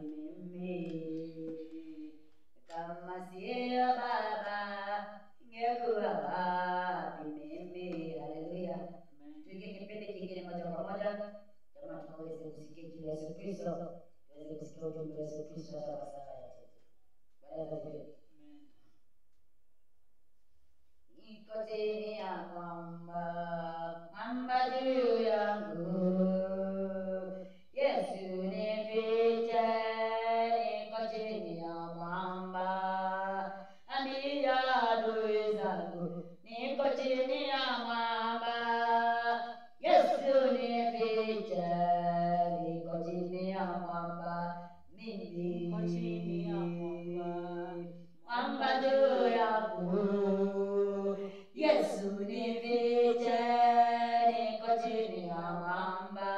mimi kama sio Baba ingekuwa wapi mimi. Haleluya. Tuingie kipindi kingine moja kwa moja, kama tukaweze kusikia juu ya Yesu Kristo, tuweze kusikia ujumbe wa Yesu Kristo hata kwa sasa yote. Bwana asifiwe. Niko chini ya mwamba juu yangu, Yesu nifiche. Niko chini ya mwamba, ambia adui zangu, niko chini ya mwamba, Yesu nifiche. Niko chini ya mwamba, mimi niko chini ya mwamba juu yangu, Yesu nifiche. Niko chini ya mwamba,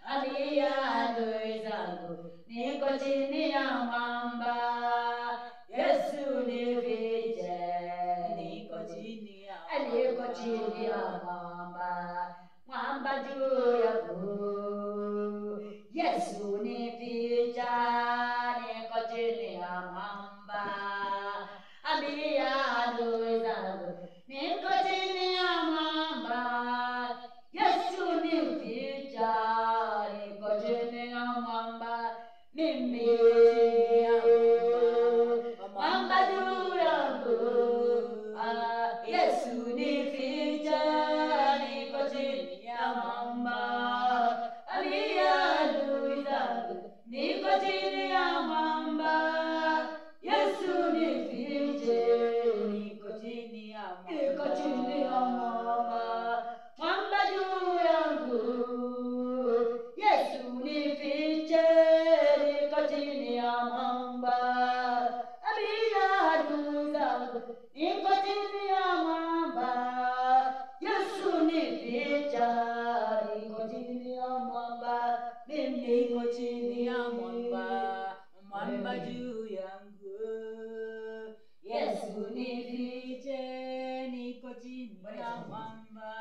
ambia adui zangu, niko chini ya mwamba, Yesu nifiche. Niko chini ya mwamba, mwamba juu yangu, Yesu nifiche. Niko chini ya mwamba, ambia adui zangu, niko chini ya mwamba, Yesu nifiche. Niko chini ya mwamba, mimi mwamba juu yangu, Yesu nifiche. Niko chini ya mwamba, ambia adui zangu, niko chini ya mwamba, Yesu nifiche. Niko chini ya mwamba, mwamba juu yangu, Yesu nifiche. Niko chini ya mwamba, ambia adui zangu, niko chini ya mwamba, Yesu nifiche. Niko chini ya mwamba, mimi niko chini ya mwamba juu yangu, Yesu nifiche. Niko chini ya mwamba,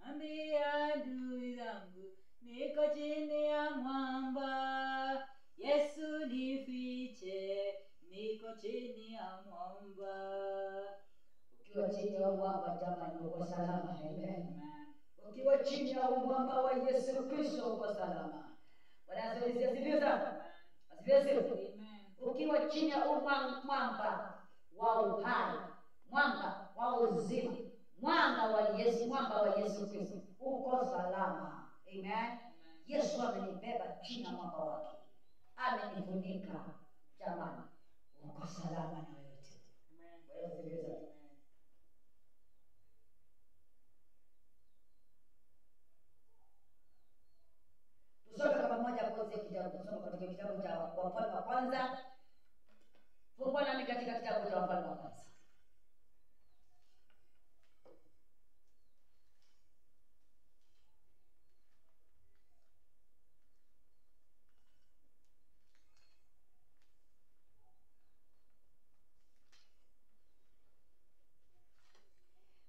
ambia adui zangu, niko chini ya mwamba, Yesu nifiche. Niko chini ya mwamba. Ukiwa chini ya mwamba jamani, uko salama. Amen. Ukiwa chini ya mwamba wa Yesu Kristo uko salama. Bwana asifiwe sana. Asifiwe. Ukiwa chini ya mwamba wa uhai, mwamba wa uzima, mwamba wa Yesu Kristo, uko salama. Amen. Yesu amenibeba chini ya mwamba wake, amenifunika. Jamani, uko salama na yote. Amen. Tusome kwa pamoja kwa kitabu, tusome katika kitabu cha Wafalme wa Kwanza. Fungua nami katika kitabu cha Wafalme wa Kwanza.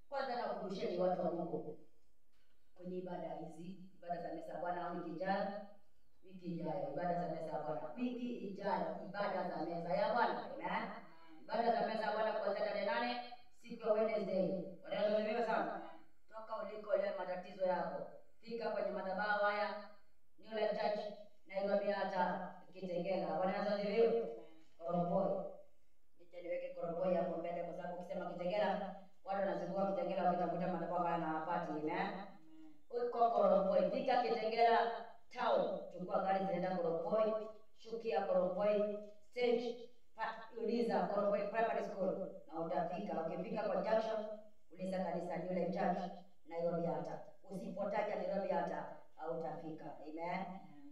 Kwanza nakumbusheni watu wa Mungu kwenye ibada hizi, ibada za meza ya Bwana wiki ijayo, ibada za meza ya Bwana wiki ijayo, ibada za meza ya Bwana. Amen. Ibada za meza ya Bwana kuanzia tarehe 8 siku ya Wednesday. Wanaelewa sana. Toka uliko leo matatizo yako, fika kwenye madhabahu haya New Life Church Nairobi hata Kitengela. Wanaelewa. Koroboi. Niweke Koroboi hapo mbele kwa sababu ukisema Kitengela watu wanazunguka Kitengela wakitafuta madhabahu haya na hawapati. Amen. Uko Koroboi, fika Kitengela town, chukua gari zinaenda Koroboi, shukia Koroboi stage, uliza Koroboi Primary School na utafika. Ukifika kwa junction, uliza kanisa New Life Church Nairobi hata. Usipotaja Nairobi hata hautafika. Amen.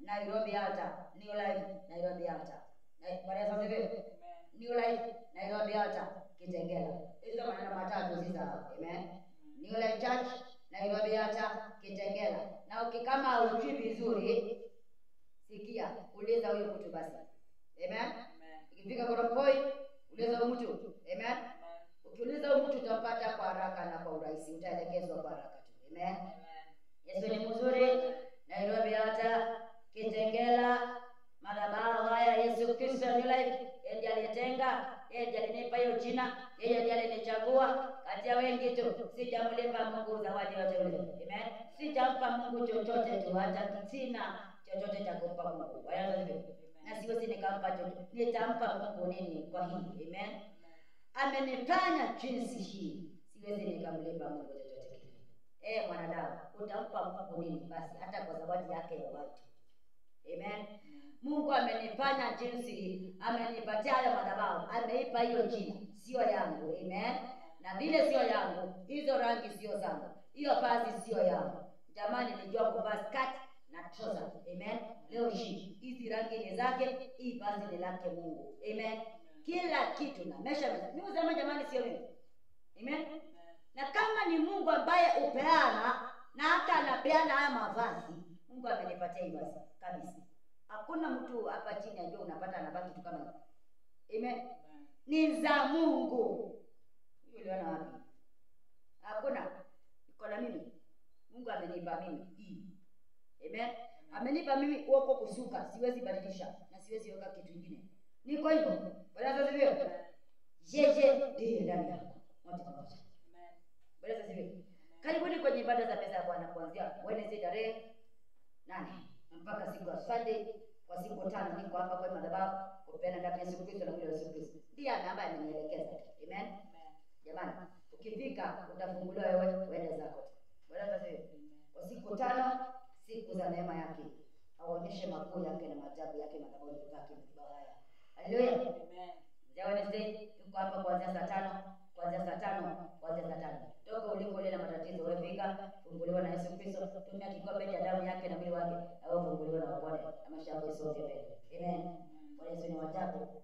Nairobi hata, New Life Nairobi hata. Bwana asifiwe. New Life Nairobi hata Kitengela. Hizo maneno matatu sasa. Amen. New Life Church Nairobi hata Kitengela. Na ukikama ujui vizuri, sikia, uliza huyo mtu basi. Amen. Ukifika Koroboi, uliza huyo mtu. Amen. Ukiuliza huyo mtu utapata kwa haraka na kwa urahisi, utaelekezwa kwa haraka tu. Amen. Yesu ni mzuri. Nairobi hata Kitengela Yeye ndiye alinipa hiyo jina, yeye ndiye alinichagua kati ya wengi tu. Sijamlipa Mungu zawadi yote ile. Amen. Sijampa Mungu chochote tu, hata sina chochote cha kumpa Mungu. Bwana na siwezi nikampa chochote. Nitampa Mungu nini kwa hii? Amen. Amenifanya jinsi hii, siwezi nikamlipa Mungu chochote kile. Mwanadamu, utampa Mungu nini basi hata kwa zawadi yake ya watu? Amen. Mungu amenifanya jinsi hii, amenipatia hayo madhabahu, ameipa hiyo jina, sio yangu. Amen. Na vile sio yangu, hizo rangi sio zangu, hiyo vazi sio yangu. Jamani, nilijua kuvaa skirt na trouser. Amen. Leo hii hizi rangi ni zake, hii vazi ni lake Mungu. Amen. Kila kitu na measurement ni uzama, jamani, sio mimi. Amen. Na kama ni Mungu ambaye upeana na hata anapeana haya mavazi, Mungu amenipatia hii vazi kabisa. Hakuna mtu hapa chini anajua unapata anabaki tu kama hivi. Amen. Ni za Mungu. Yule ana wapi? Hakuna. Iko na mimi. Mungu amenipa mimi hii. Amen. Amenipa mimi uoko kusuka, siwezi badilisha na siwezi weka kitu kingine. Niko hivyo. Bwana asifiwe. Jeje ndiye ndani yako. Wote pamoja. Amen. Bwana asifiwe. Karibuni kwenye ibada za meza ya Bwana kuanzia Wednesday tarehe 8 mpaka siku ya Sunday. Kwa siku 5 niko hapa kwa madhabahu kupeana damu ya Yesu Kristo na mwili wa Yesu Kristo. Ndiye ambaye amenielekeza. Amen. Jamani, ukifika utafunguliwa wewe uende zako. Bwana asifiwe. Kwa siku 5, siku za neema yake. Aonyeshe makuu yake na maajabu yake madhabahu yake mbaya. Haleluya. Amen. Wednesday tuko hapa kuanzia saa 5, kuanzia saa 5. Toka uliko ile na matatizo wewe fika, funguliwa na Yesu Kristo, tumia kikombe cha damu yake na mwili wake, au funguliwa na Bwana. Maisha yako yote. Amen. Bwana Yesu ni wajabu.